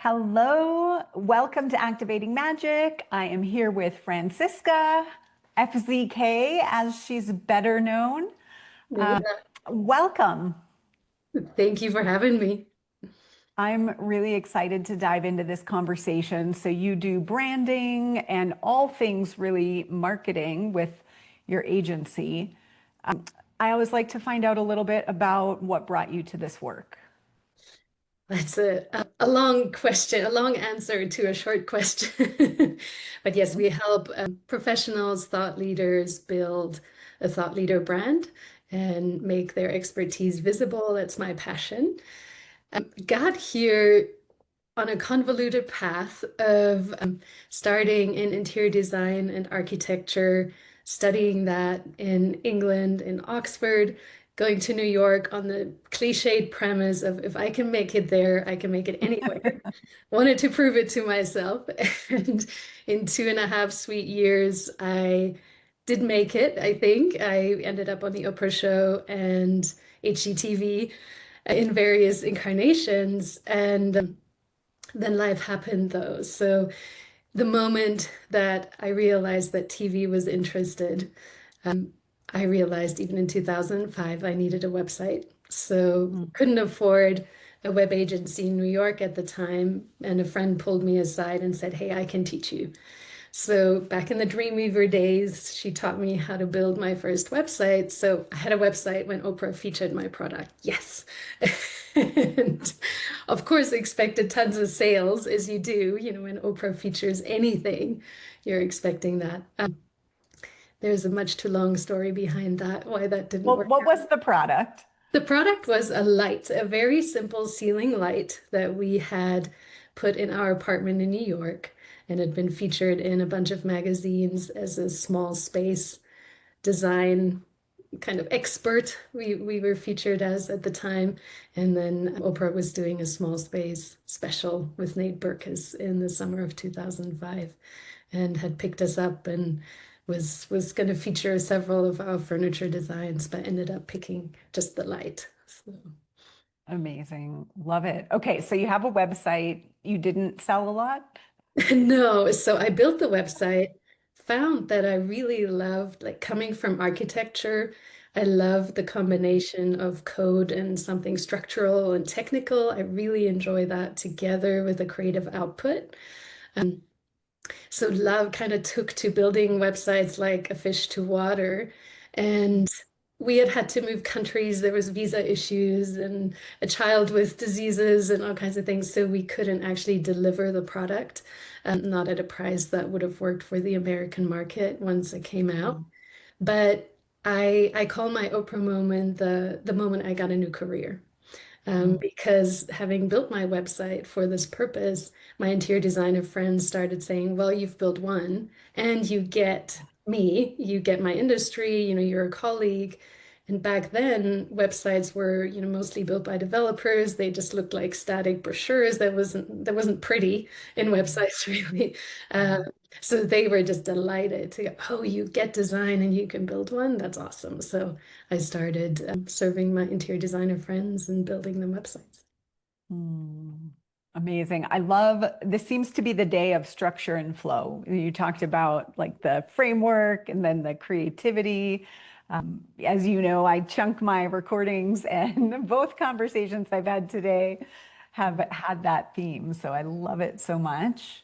Hello, welcome to Activating Magic. I am here with Franziska, FZK, as she's better known. Yeah, Welcome. thank you for having me. I'm really excited to dive into this conversation. So, you do branding and all things really marketing with your agency. I always like to find out a little bit about what brought you to this work. That's a long question, a long answer to a short question. But yes, we help professionals, thought leaders build a thought leader brand and make their expertise visible. That's my passion. Got here on a convoluted path of starting in interior design and architecture, studying that in England, in Oxford, going to New York on the cliched premise of if I can make it there, I can make it anywhere. Wanted to prove it to myself. And in 2.5 sweet years, I did make it, I think. I ended up on the Oprah show and HGTV in various incarnations. And then life happened though. So the moment that I realized that TV was interested, um, I realized even in 2005 I needed a website. So Mm. couldn't afford a web agency in New York at the time, and a friend pulled me aside and said, "Hey, I can teach you." So back in the Dreamweaver days, she taught me how to build my first website. So I had a website when Oprah featured my product. Yes. And of course, expected tons of sales as you do. When Oprah features anything, you're expecting that. There's a much too long story behind that, why that didn't Well, work. what was the product? The product was a light, a very simple ceiling light that we had put in our apartment in New York and had been featured in a bunch of magazines as a small space design kind of expert. We were featured as at the time. And then Oprah was doing a small space special with Nate Berkus in the summer of 2005 and had picked us up and was going to feature several of our furniture designs, but ended up picking just the light. So. Amazing. Love it. Okay, so you have a website. You didn't sell a lot? No, so I built the website, found that I really loved like coming from architecture. I love the combination of code and something structural and technical. I really enjoy that together with a creative output. Um, So love kind of took to building websites like a fish to water. And we had had to move countries. There was visa issues and a child with diseases and all kinds of things. So we couldn't actually deliver the product, not at a price that would have worked for the American market once it came out. Mm. But I call my Oprah moment the moment I got a new career. Mm. Because having built my website for this purpose, my interior designer friends started saying, well, you've built one and you get me, you get my industry, you're a colleague. And back then, websites were, mostly built by developers. They just looked like static brochures. That wasn't pretty in websites, really. Uh, so they were just delighted to go, oh, you get design and you can build one. That's awesome. So I started serving my interior designer friends and building them websites. Mm. Amazing. I love this seems to be the day of structure and flow. You talked about like the framework and then the creativity. As you know, I chunk my recordings and both conversations I've had today have had that theme. So I love it so much.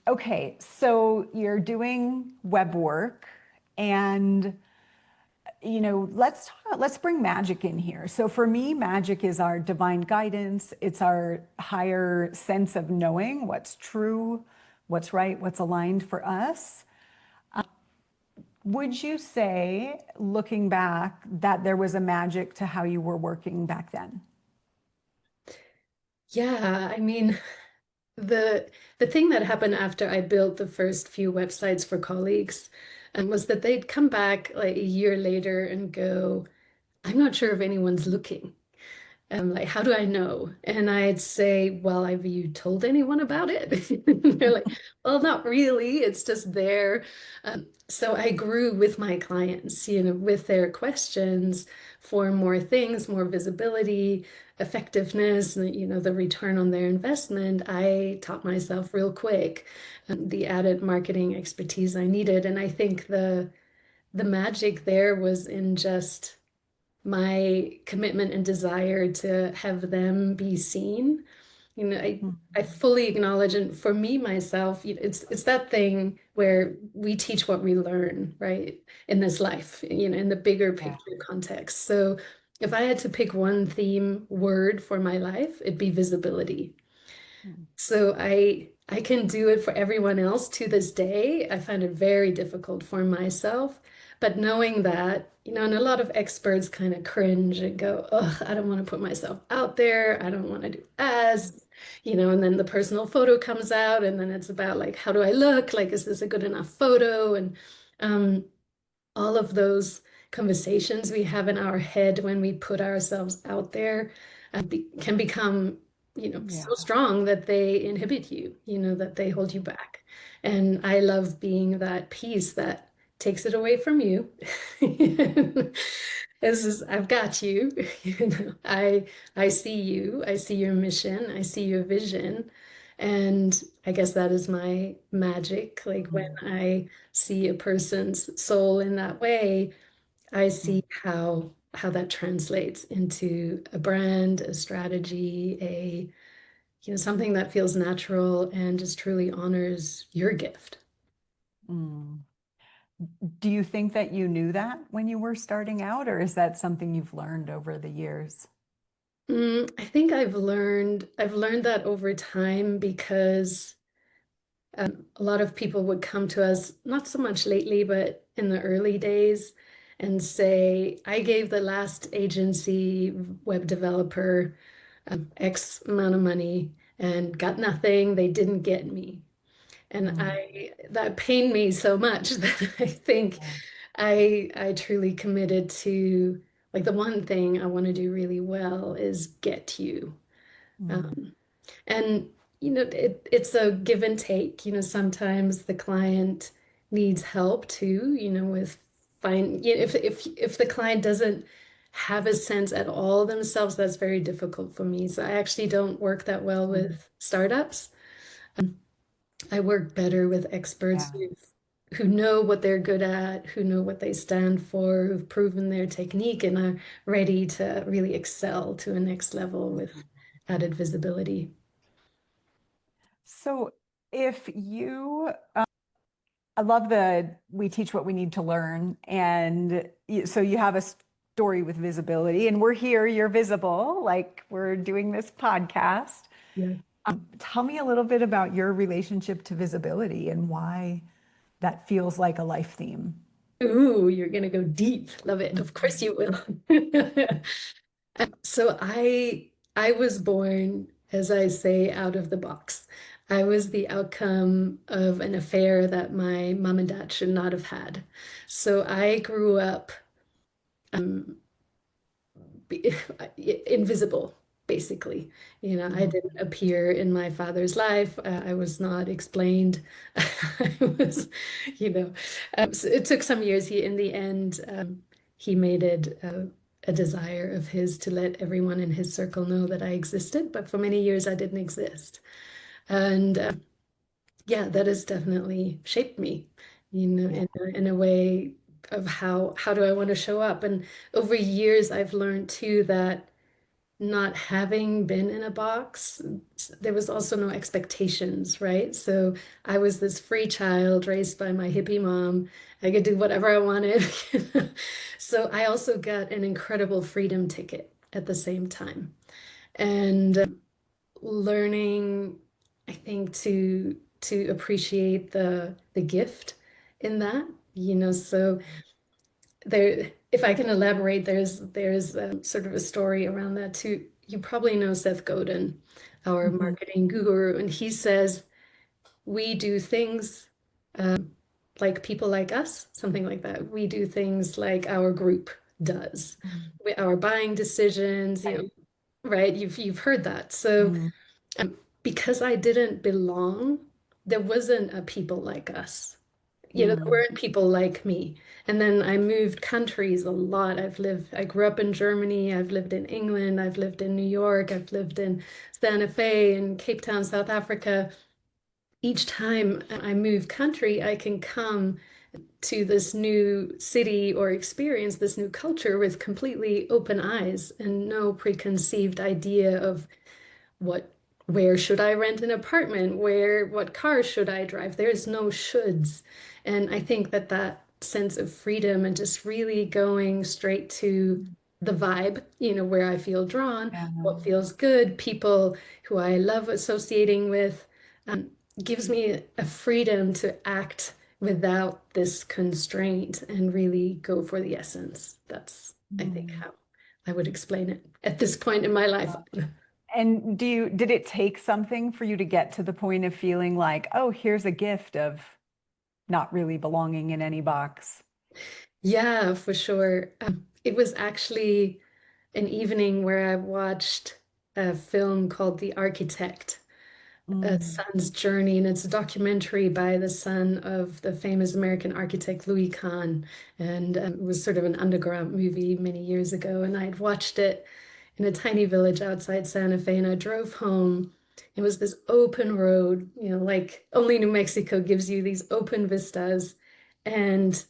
Okay, so you're doing web work and let's bring magic in here. So for me, magic is our divine guidance. It's our higher sense of knowing what's true, what's right, what's aligned for us. Would you say, looking back, that there was a magic to how you were working back then? Yeah, I mean, the thing that happened after I built the first few websites for colleagues was that they'd come back like a year later and go, I'm not sure if anyone's looking. Like, how do I know? And I'd say, well, have you told anyone about it? They're like, well, not really. It's just there. So I grew with my clients, with their questions for more things, more visibility, effectiveness, and, the return on their investment. I taught myself real quick, the added marketing expertise I needed. And I think the magic there was in just my commitment and desire to have them be seen. I Mhm. fully acknowledge, and for me myself, it's that thing where we teach what we learn, right, in this life, in the bigger Yeah. picture context. So if I had to pick one theme word for my life, it'd be visibility. Mm. So I can do it for everyone else to this day. I find it very difficult for myself. But knowing that, and a lot of experts kind of cringe and go, "Oh, I don't want to put myself out there. I don't want to do ads." And then the personal photo comes out, and then it's about like, how do I look? Like, is this a good enough photo? And um, all of those conversations we have in our head when we put ourselves out there can become, Yeah. so strong that they inhibit you, that they hold you back. And I love being that piece that takes it away from you. This is, I've got you. I see you. I see your mission. I see your vision. And I guess that is my magic. Like when Mm. I see a person's soul in that way, I Mm. see how that translates into a brand, a strategy, something that feels natural and just truly honors your gift. Mm. Do you think that you knew that when you were starting out, or is that something you've learned over the years? I think I've learned that over time because a lot of people would come to us, not so much lately, but in the early days, and say, I gave the last agency web developer X amount of money and got nothing. They didn't get me. And Mm. that pained me so much that I think Yeah. I truly committed to, like, the one thing I want to do really well is get you. Mm. Um, and it's a give and take. Sometimes the client needs help too, with if the client doesn't have a sense at all themselves, that's very difficult for me. So I actually don't work that well Mm. with startups. I work better with experts Yeah. who know what they're good at, who know what they stand for, who've proven their technique and are ready to really excel to a next level with added visibility. So if you, I love the we teach what we need to learn. And so you have a story with visibility, and we're here, you're visible, like we're doing this podcast. Yeah. Tell me a little bit about your relationship to visibility and why that feels like a life theme. Ooh, you're gonna go deep. Love it. Of course you will. So I was born, as I say, out of the box. I was the outcome of an affair that my mom and dad should not have had. So I grew up um, invisible, basically. I Mm. didn't appear in my father's life. I was not explained. I was, so it took some years. In the end, he made it a desire of his to let everyone in his circle know that I existed. But for many years, I didn't exist. And yeah, that has definitely shaped me, Yeah. in a way of how do I want to show up. And over years, I've learned too that not having been in a box, there was also no expectations, right? So I was this free child raised by my hippie mom. I could do whatever I wanted. So I also got an incredible freedom ticket at the same time. And learning, I think, to appreciate the gift in that, so there, if I can elaborate, there's sort of a story around that too. You probably know Seth Godin, our Mhm. marketing guru, and he says we do things like people like us, something like that. We do things like our group does. Mm. Our buying decisions, Right. right? You've heard that. So Mm, because I didn't belong, there wasn't a people like us. There mm, weren't people like me. And then I moved countries a lot. I grew up in Germany, I've lived in England, I've lived in New York, I've lived in Santa Fe and Cape Town, South Africa. Each time I move country, I can come to this new city or experience this new culture with completely open eyes and no preconceived idea of what where should I rent an apartment? What car should I drive? There's no shoulds. And I think that that sense of freedom and just really going straight to the vibe, where I feel drawn, yeah. what feels good, people who I love associating with, um, gives me a freedom to act without this constraint and really go for the essence. That's, I think, Mm. how I would explain it at this point in my life. And did it take something for you to get to the point of feeling like, oh, here's a gift of not really belonging in any box? Yeah, for sure. It was actually an evening where I watched a film called The Architect, A Mm, Son's Journey, and it's a documentary by the son of the famous American architect Louis Kahn. And it was sort of an underground movie many years ago, and I'd watched it in a tiny village outside Santa Fe, and I drove home. It was this open road, like only New Mexico gives you these open vistas. And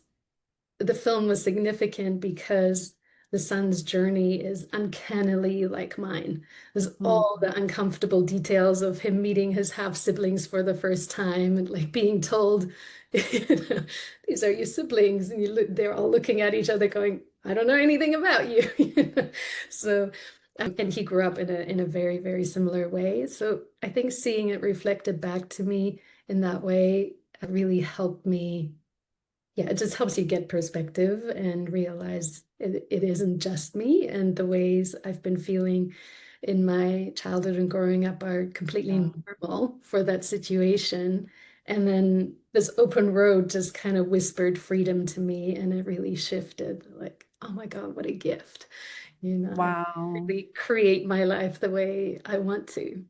the film was significant because the son's journey is uncannily like mine. There's mm, all the uncomfortable details of him meeting his half siblings for the first time and like being told, these are your siblings, and they're all looking at each other going, I don't know anything about you. So, and he grew up in a very, very similar way. So I think seeing it reflected back to me in that way really helped me. Yeah, it just helps you get perspective and realize it isn't just me, and the ways I've been feeling in my childhood and growing up are yeah. completely normal for that situation. And then this open road just kind of whispered freedom to me, and it really shifted like, oh my God, what a gift. I Wow. really create my life the way I want to.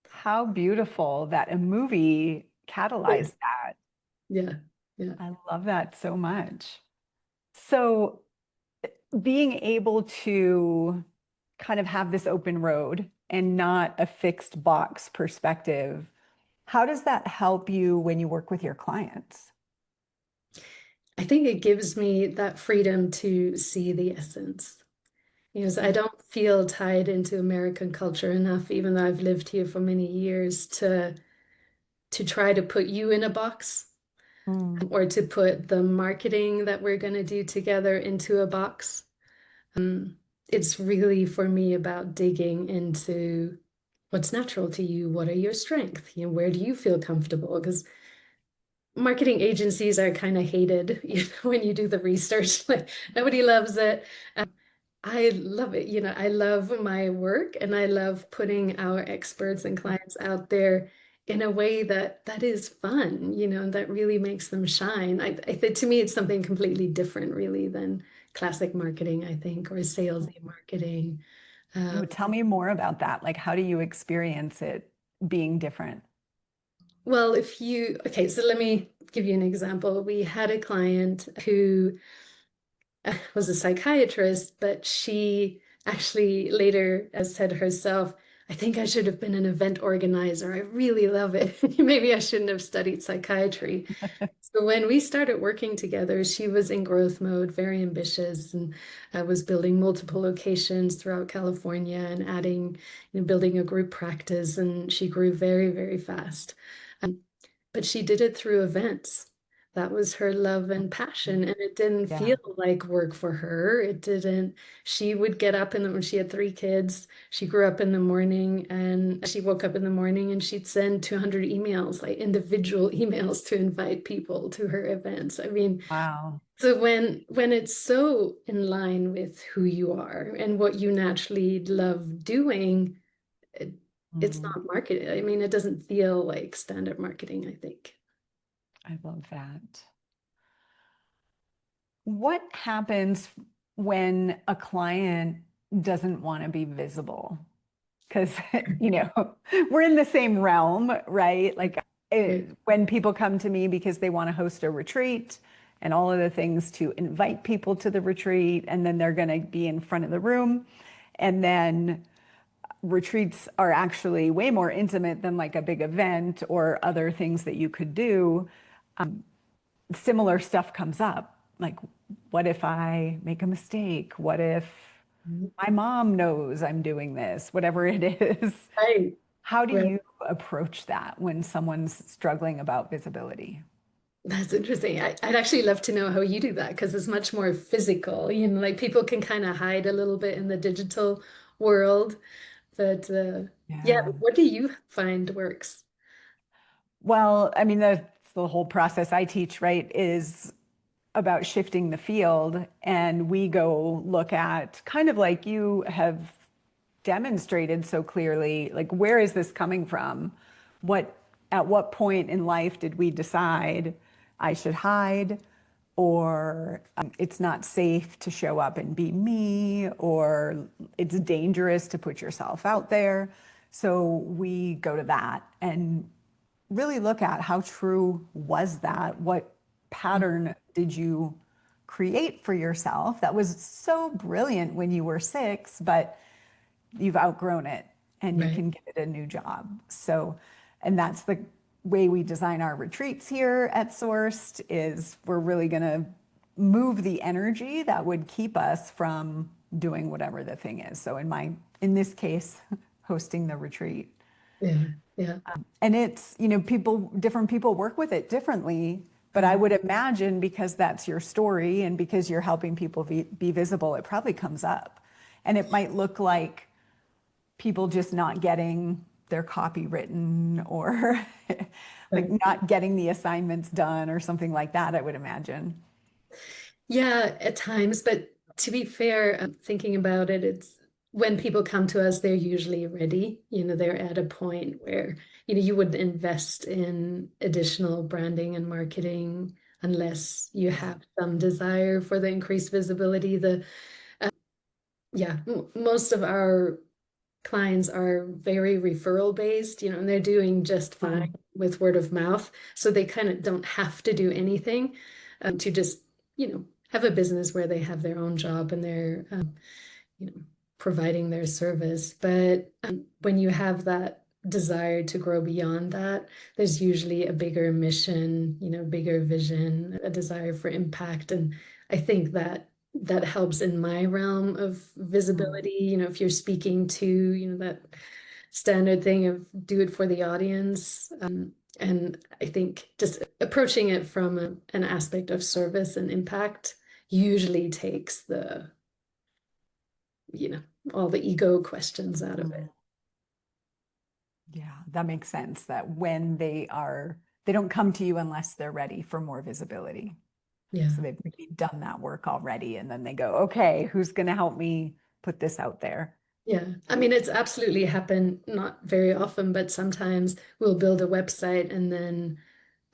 How beautiful that a movie Yeah, catalyzed that. yeah, yeah. I love that so much. So being able to kind of have this open road and not a fixed box perspective, how does that help you when you work with your clients? I think it gives me that freedom to see the essence. Because I don't feel tied into American culture enough, even though I've lived here for many years, to try to put you in a box Mm, or to put the marketing that we're going to do together into a box. Um, it's really for me about digging into what's natural to you, what are your strengths, where do you feel comfortable? Because marketing agencies are kind of hated, when you do the research, like nobody loves it. I love it. I love my work and I love putting our experts and clients out there in a way that is fun, and that really makes them shine. I think to me, it's something completely different, really, than classic marketing, I think, or salesy marketing. oh, tell me more about that. Like, how do you experience it being different? Well, okay, so let me give you an example. We had a client who was a psychiatrist, but she actually later said herself, I think I should have been an event organizer. I really love it. Maybe I shouldn't have studied psychiatry. So when we started working together, she was in growth mode, very ambitious, and was building multiple locations throughout California and adding, building a group practice, and she grew very, very fast. Um, but she did it through events. That was her love and passion, and it didn't Yeah. feel like work for her. It didn't. She would get up when she had three kids. She grew up in the morning, and she woke up in the morning and she'd send 200 emails, like individual emails to invite people to her events. I mean, Wow. so when it's so in line with who you are and what you naturally love doing, it, it's Mm, not marketed. I mean, it doesn't feel like standard marketing, I think. I love that. What happens when a client doesn't want to be visible because, you know, we're in the same realm, right? Like Right. when people come to me because they want to host a retreat and all of the things to invite people to the retreat, and then they're going to be in front of the room. And then retreats are actually way more intimate than like a big event or other things that you could do. Similar stuff comes up. Like, what if I make a mistake? What if my mom knows I'm doing this? Whatever it is. Right. How do Right. you approach that when someone's struggling about visibility? That's interesting. I'd actually love to know how you do that because it's much more physical. You know, like people can kind of hide a little bit in the digital world. But yeah, Yeah. what do you find works? Well, I mean, that's the whole process I teach, right, is about shifting the field. And we go look at kind of like you have demonstrated so clearly, like, where is this coming from? What, at what point in life did we decide I should hide, or it's not safe to show up and be me, or it's dangerous to put yourself out there? So we go to that and really look at how true was that? What pattern did you create for yourself that was so brilliant when you were 6, but you've outgrown it and you Right. can give it a new job? So, and that's the way we design our retreats here at Sourced, is we're really going to move the energy that would keep us from doing whatever the thing is. So in this case, hosting the retreat. Yeah. Yeah. And it's, you know, different people work with it differently. But I Mm. would imagine because that's your story and because you're helping people be visible, it probably comes up. And it might look like people just not getting their copy written, or like Right. not getting the assignments done or something like that, I would imagine. Yeah, at times, but to be fair, thinking about it, it's when people come to us, they're usually ready. You know, they're at a point where, you know, you wouldn't invest in additional branding and marketing unless you Yeah. have some desire for the increased visibility. Yeah, most of our clients are very referral based, you know, and they're doing just Mm. fine with word of mouth. So they kind of don't have to do anything to just, you know, have a business where they have their own job and they're, you know, providing their service. But when you have that desire to grow beyond that, there's usually a bigger mission, you know, bigger vision, a desire for impact. And I think that that helps in my realm of Mm. visibility. You know, if you're speaking to, you know, that standard thing of do it for the audience. And I think just approaching it from an aspect of service and impact usually takes the, you know, all the ego questions out of Mm. it. Yeah, that makes sense. That when they don't come to you unless they're ready for more visibility. So Yeah. they've maybe done that work already, and then they go, okay, who's going to help me put this out there? Yeah. I mean, it's absolutely happened, not very often, but sometimes we'll build a website and then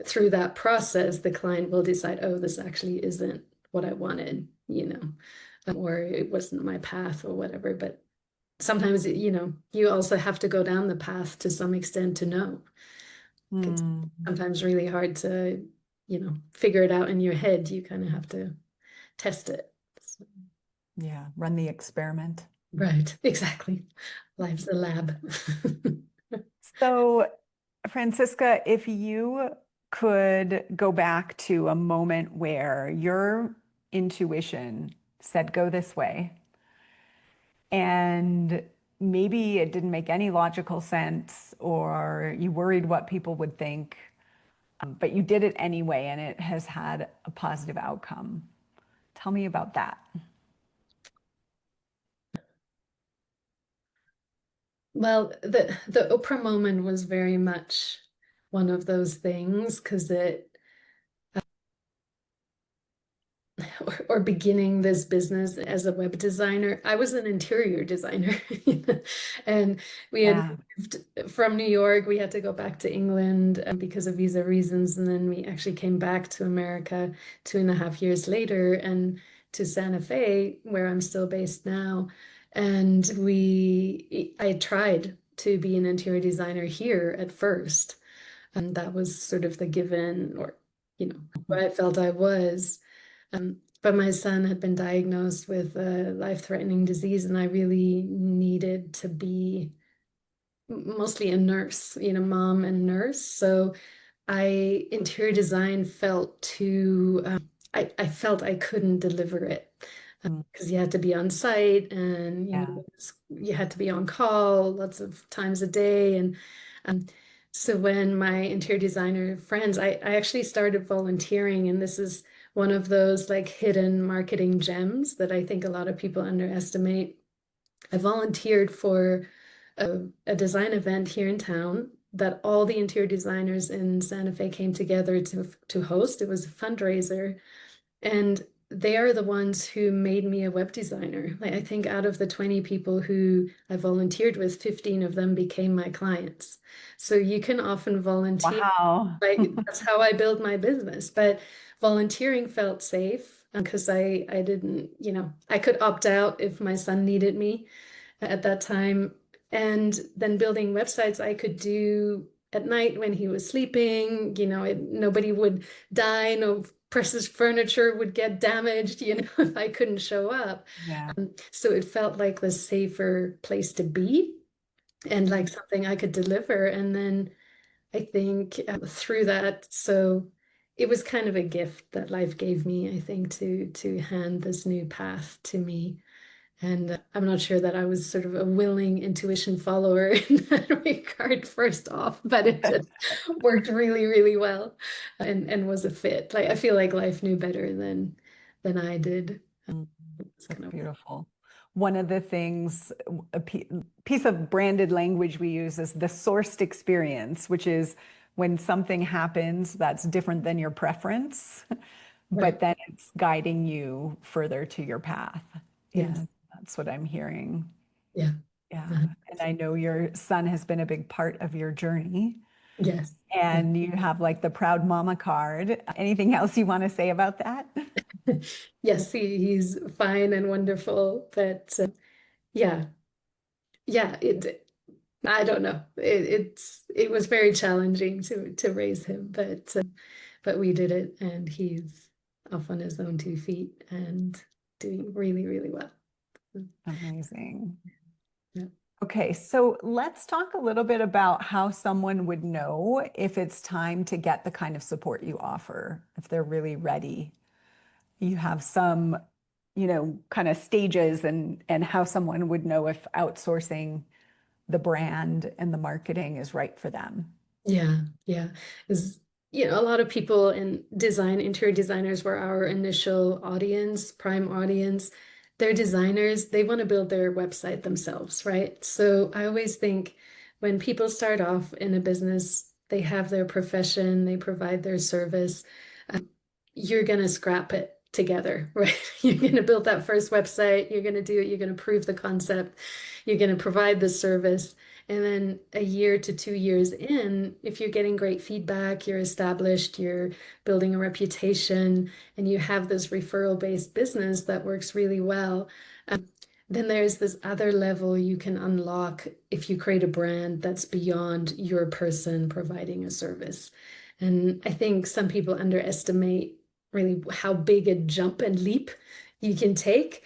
through that process, the client will decide, oh, this actually isn't what I wanted, you know, or it wasn't my path or whatever. But sometimes, you know, you also have to go down the path to some extent to know. It's Hmm. sometimes really hard to, you know, figure it out in your head. You kind of have to test it. So, Yeah, run the experiment. right, exactly. Life's a lab. So, Franziska, if you could go back to a moment where your intuition said, go this way, and maybe it didn't make any logical sense, or you worried what people would think, but you did it anyway, and it has had a positive outcome. Tell me about that. Well, the Oprah moment was very much one of those things because it or beginning this business as a web designer. I was an interior designer and we had Yeah. moved from New York. We had to go back to England because of visa reasons. And then we actually came back to America 2.5 years later and to Santa Fe, where I'm still based now. And I tried to be an interior designer here at first. And that was sort of the given, or, Mhm. where I felt I was. But my son had been diagnosed with a life-threatening disease, and I really needed to be mostly a nurse, mom and nurse. So interior design felt too, I felt I couldn't deliver it Mm. because you had to be on site, and Yeah. you had to be on call lots of times a day. And um, so when my interior designer friends, I actually started volunteering, and this is one of those like hidden marketing gems that I think a lot of people underestimate. I volunteered for a design event here in town that all the interior designers in Santa Fe came together to host. It was a fundraiser, and they are the ones who made me a web designer. Like, I think out of the 20 people who I volunteered with, 15 of them became my clients. So you can often volunteer. Wow. That's how I build my business. But volunteering felt safe because I didn't, I could opt out if my son needed me at that time. And then building websites I could do at night when he was sleeping, nobody would die, no precious furniture would get damaged, if I couldn't show up. Yeah. So it felt like the safer place to be and like Mm. something I could deliver. And then I think through that, so it was kind of a gift that life gave me, I think, to hand this new path to me. And I'm not sure that I was sort of a willing intuition follower in that regard first off, but it just worked really, really well and was a fit. Like I feel like life knew better than I did. Mm. It's That's kind of beautiful. One of the things, a piece of branded language we use is the sourced experience, which is when something happens that's different than your preference, but right. then it's guiding you further to your path. Yeah, Yes. that's what I'm hearing. Yeah. Yeah. Uh, And I know your son has been a big part of your journey, yes. Yeah. and you have like the proud mama card. Anything else you want to say about that? Yes, he's fine and wonderful, but yeah, yeah, I don't know. It was very challenging to raise him, but we did it, and he's off on his own 2 feet and doing really, really well. Amazing. Yeah. Okay, so let's talk a little bit about how someone would know if it's time to get the kind of support you offer, if they're really ready. You have some, kind of stages and how someone would know if outsourcing the brand and the marketing is right for them. Yeah, yeah. Is a lot of people in design, interior designers were our initial audience, prime audience. They're designers, they want to build their website themselves, right? So I always think when people start off in a business, they have their profession, they provide their service. um, you're going to scrap it together, right? You're going to build that first website, you're going to do it, you're going to prove the concept, you're going to provide the service. And then a year to 2 years in, if you're getting great feedback, you're established, you're building a reputation, and you have this referral-based business that works really well, um, then there's this other level you can unlock if you create a brand that's beyond your person providing a service. And I think some people underestimate really how big a jump and leap you can take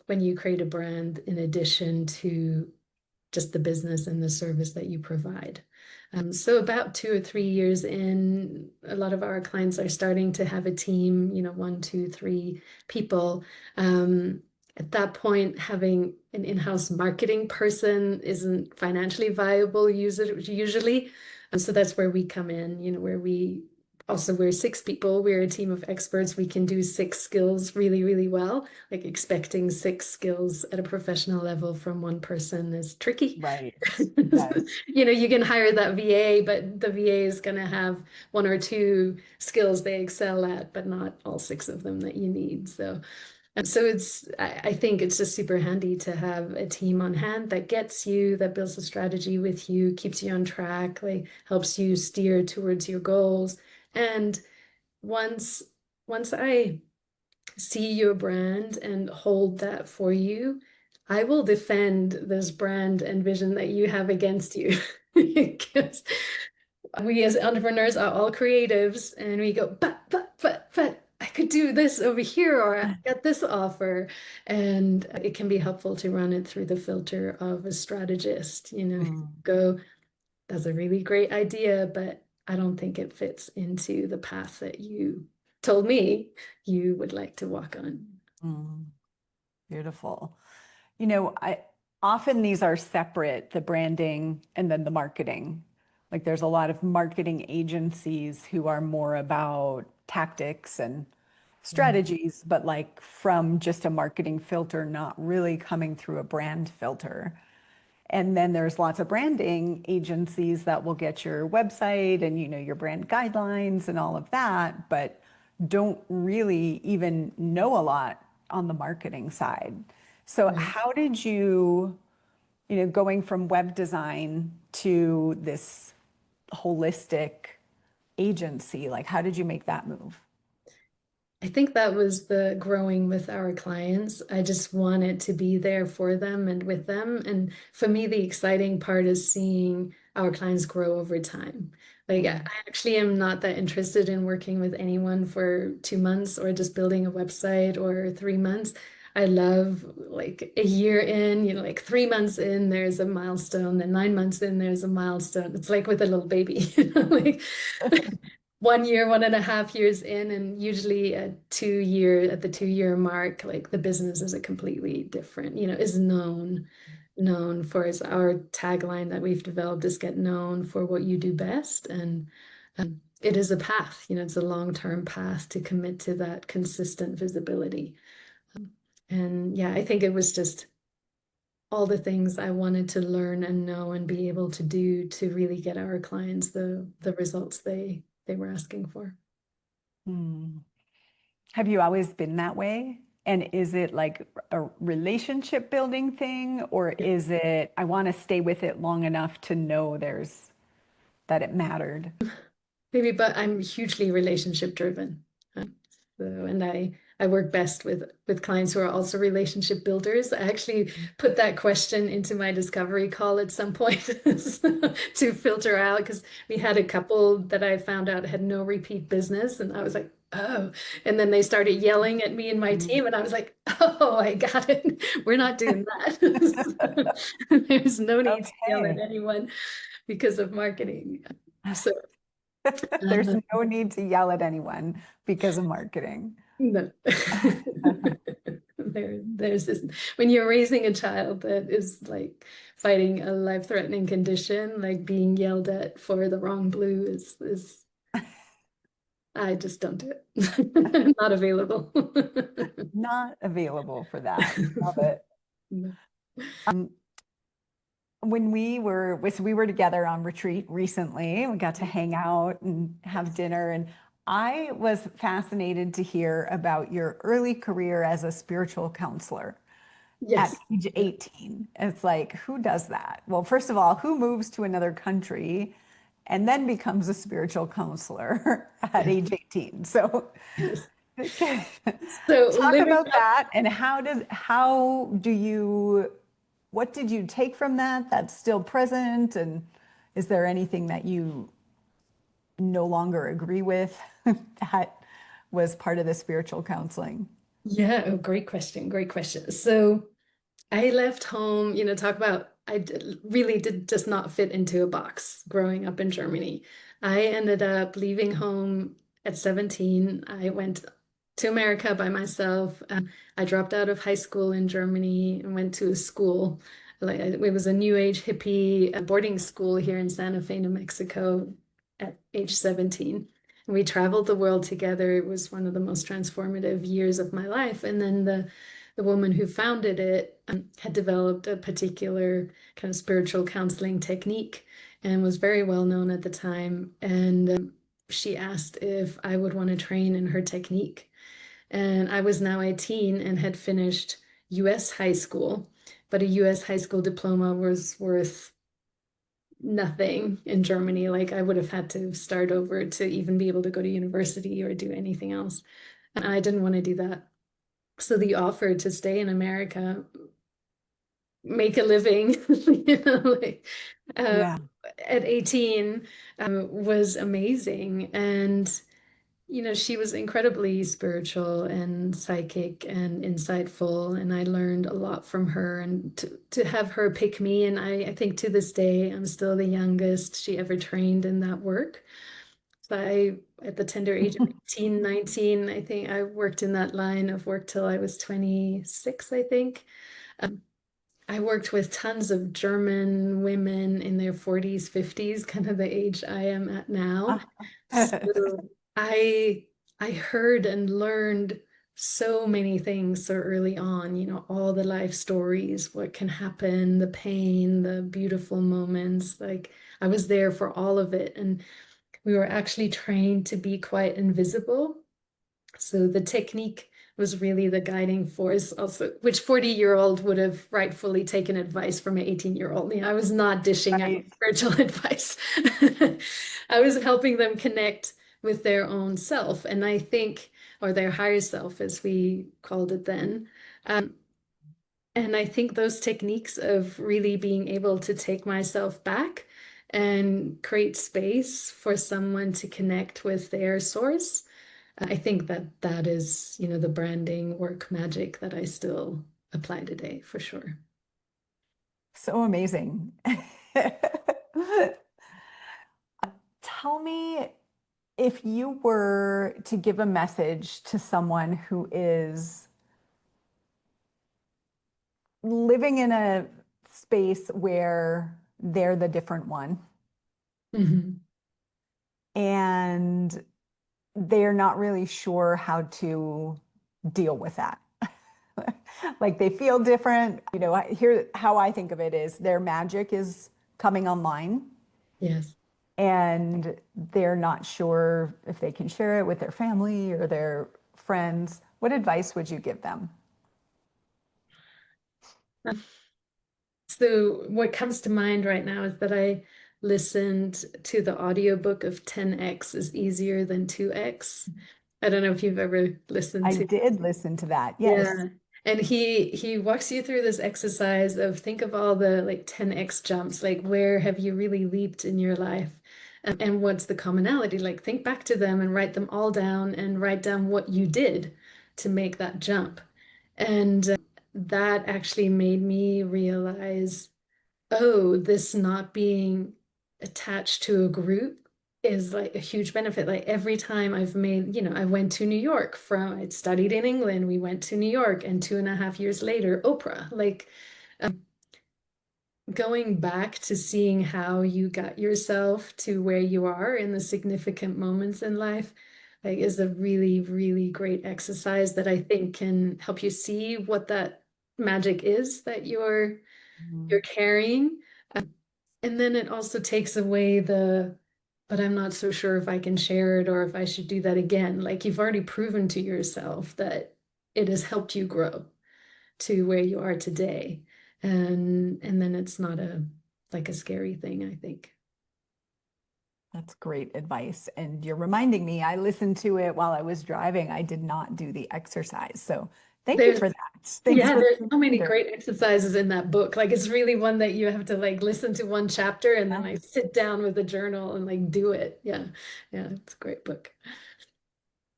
when you create a brand in addition to just the business and the service that you provide. So about 2 or 3 years in, a lot of our clients are starting to have a team, 1, 2, 3 people. At that point, having an in-house marketing person isn't financially viable usually. So that's where we come in, where we're 6 people, we're a team of experts. We can do 6 skills really, really well. Like expecting 6 skills at a professional level from one person is tricky. Right. Yes. You can hire that VA, but the VA is going to have 1 or 2 skills they excel at, but not all 6 of them that you need. So I think it's just super handy to have a team on hand that gets you, that builds a strategy with you, keeps you on track, like helps you steer towards your goals. And once once I see your brand and hold that for you, I will defend this brand and vision that you have against you because we as entrepreneurs are all creatives and we go, but I could do this over here or I got this offer. And it can be helpful to run it through the filter of a strategist, go, that's a really great idea, but I don't think it fits into the path that you told me you would like to walk on. Mm, beautiful. I often these are separate, the branding and then the marketing. Like there's a lot of marketing agencies who are more about tactics and strategies, but like from just a marketing filter, not really coming through a brand filter. And then there's lots of branding agencies that will get your website and your brand guidelines and all of that, but don't really even know a lot on the marketing side. So Right. how did you, going from web design to this holistic agency, like how did you make that move? I think that was the growing with our clients. I just wanted to be there for them and with them. And for me, the exciting part is seeing our clients grow over time. Like, I Mm, actually am not that interested in working with anyone for 2 months or just building a website or 3 months. I love like a year in, like 3 months in, there's a milestone, then 9 months in, there's a milestone. It's like with a little baby, like 1 year, 1.5 years in, and usually at the 2 year mark, like the business is a completely different, is known for is our tagline that we've developed is get known for what you do best. And it is a path, it's a long-term path to commit to that consistent visibility. And yeah, I think it was just all the things I wanted to learn and know and be able to do to really get our clients the results they were asking for. mm. Have you always been that way? And is it like a relationship building thing, or is it I want to stay with it long enough to know that it mattered? Maybe, but I'm hugely relationship driven. And I work best with clients who are also relationship builders. I actually put that question into my discovery call at some point to filter out because we had a couple that I found out had no repeat business, and I was like, oh. And then they started yelling at me and my Mm. team, and I was like, oh, I got it. We're not doing that. There's no need to yell at Okay. anyone because of marketing. So There's uh, no need to yell at anyone because of marketing. no. There's this when you're raising a child that is like fighting a life-threatening condition, like being yelled at for the wrong blue is I just don't do it. Not available. Not available for that. Love it. Um, when we were together on retreat recently, we got to hang out and have dinner, and I was fascinated to hear about your early career as a spiritual counselor at Yes. age 18. It's like, who does that? Well, first of all, who moves to another country and then becomes a spiritual counselor at Yes. age 18? So Yes. So talk living about that and what did you take from that that's still present? And is there anything that you no longer agree with that was part of the spiritual counseling? Yeah, oh, great question. Great question. So I left home, talk about really did just not fit into a box growing up in Germany. I ended up leaving home at 17. I went to America by myself. I dropped out of high school in Germany and went to a school. Like it was a new age hippie boarding school here in Santa Fe, New Mexico at age 17. And we traveled the world together. It was one of the most transformative years of my life. And then the woman who founded it had developed a particular kind of spiritual counseling technique and was very well known at the time. And she asked if I would want to train in her technique. And I was now 18 and had finished US high school, but a US high school diploma was worth nothing in Germany. Like I would have had to start over to even be able to go to university or do anything else. And I didn't want to do that. So the offer to stay in America make a living, you know, like uh, Yeah. at 18 was amazing. And she was incredibly spiritual and psychic and insightful, and I learned a lot from her. And to have her pick me, and I think to this day, I'm still the youngest she ever trained in that work. So at the tender age of 18, 19, I think I worked in that line of work till I was 26, I think. Um, I worked with tons of German women in their 40s, 50s, kind of the age I am at now. So I I heard and learned so many things so early on, all the life stories, what can happen, the pain, the beautiful moments. Like I was there for all of it. And we were actually trained to be quite invisible. So the technique was really the guiding force also, which 40-year-old would have rightfully taken advice from an 18-year-old. I was not dishing out Right. spiritual advice. I was helping them connect with their own self. And I think, or their higher self, as we called it then. Um, and I think those techniques of really being able to take myself back and create space for someone to connect with their source, I think that is, the branding work magic that I still apply today for sure. So amazing. Tell me, if you were to give a message to someone who is living in a space where they're the different one Mhm. and they're not really sure how to deal with that. Like they feel different. Here, how I think of it is their magic is coming online Yes. and they're not sure if they can share it with their family or their friends. What advice would you give them? So what comes to mind right now is that I listened to the audiobook of 10x is easier than 2x. I don't know if you've ever listened I to. did listen to that. Yes. Yeah. And he walks you through this exercise of think of all the like 10x jumps, like where have you really leaped in your life? And what's the commonality? Like think back to them and write them all down and write down what you did to make that jump. And that actually made me realize, oh, this not being attached to a group is like a huge benefit. Like every time I've made, I went to New York I studied in England, we went to New York, and 2.5 years later, Oprah. Like going back to seeing how you got yourself to where you are in the significant moments in life, like is a really, really great exercise that I think can help you see what that magic is that you're Mhm. carrying. And then it also takes away but I'm not so sure if I can share it or if I should do that again. Like you've already proven to yourself that it has helped you grow to where you are today. And then it's not like a scary thing, I think. That's great advice. And you're reminding me, I listened to it while I was driving. I did not do the exercise. So thank you There's for that. Thanks Yeah, for there's the so many reminder. great exercises in that book. Like it's really one that you have to like listen to one chapter and then like sit down with a journal and like do it. Yeah. Yeah, it's a great book.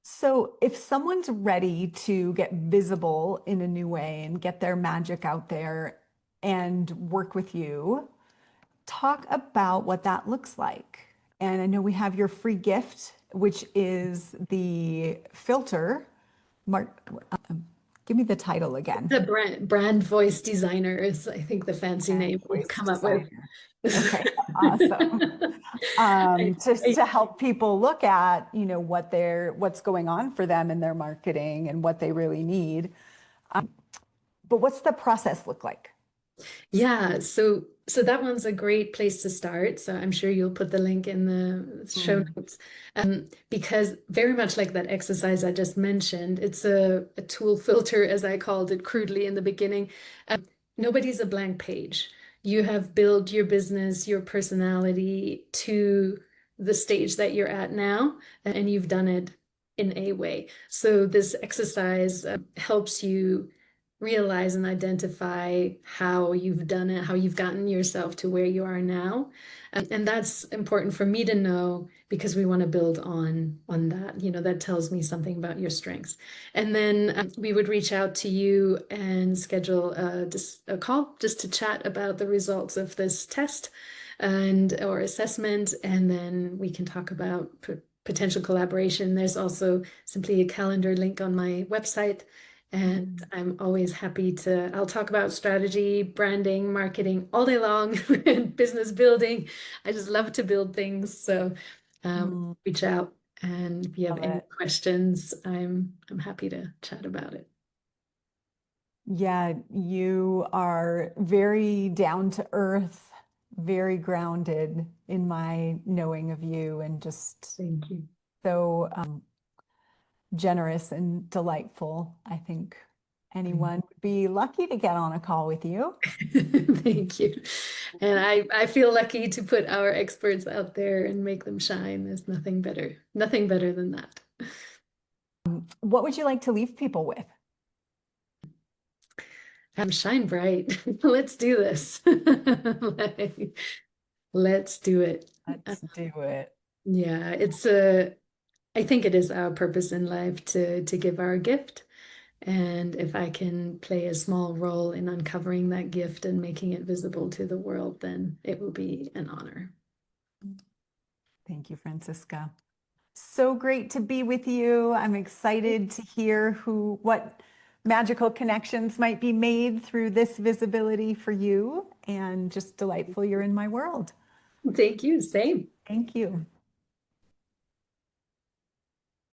So, if someone's ready to get visible in a new way and get their magic out there and work with you, talk about what that looks like. And I know we have your free gift, which is the filter. Mark, give me the title again. The brand voice designer is, I think, the fancy Brand name we've voice come up with. designer. Okay, awesome. I, Just I, to help people look at, what's going on for them in their marketing and what they really need. But what's the process look like? yeah, so that one's a great place to start. So I'm sure you'll put the link in the show Mm, notes. Because very much like that exercise I just mentioned, it's a tool filter, as I called it crudely in the beginning. Um, Nobody's a blank page. You have built your business, your personality to the stage that you're at now, and you've done it in a way. So this exercise helps you realize and identify how you've done it, how you've gotten yourself to where you are now. And that's important for me to know because we want to build on that. You know, that tells me something about your strengths. And then we would reach out to you and schedule a call just to chat about the results of this test and or assessment, and then we can talk about potential collaboration. There's also simply a calendar link on my website. And I'm always happy to, I'll talk about strategy, branding, marketing all day long, and business building. I just love to build things. So reach out, and if you have Love any it. questions, I'm happy to chat about it. Yeah, you are very down to earth, very grounded in my knowing of you, and just Thank you. so generous and delightful. I think anyone would be lucky to get on a call with you. Thank you. And I feel lucky to put our experts out there and make them shine. There's nothing better than that. What would you like to leave people with? Shine bright. Let's do this. Let's do it. Let's do it. Yeah, I think it is our purpose in life to give our gift. And if I can play a small role in uncovering that gift and making it visible to the world, then it will be an honor. Thank you, Franziska. So great to be with you. I'm excited to hear what magical connections might be made through this visibility for you, and just delightful you're in my world. Thank you. Same. Thank you.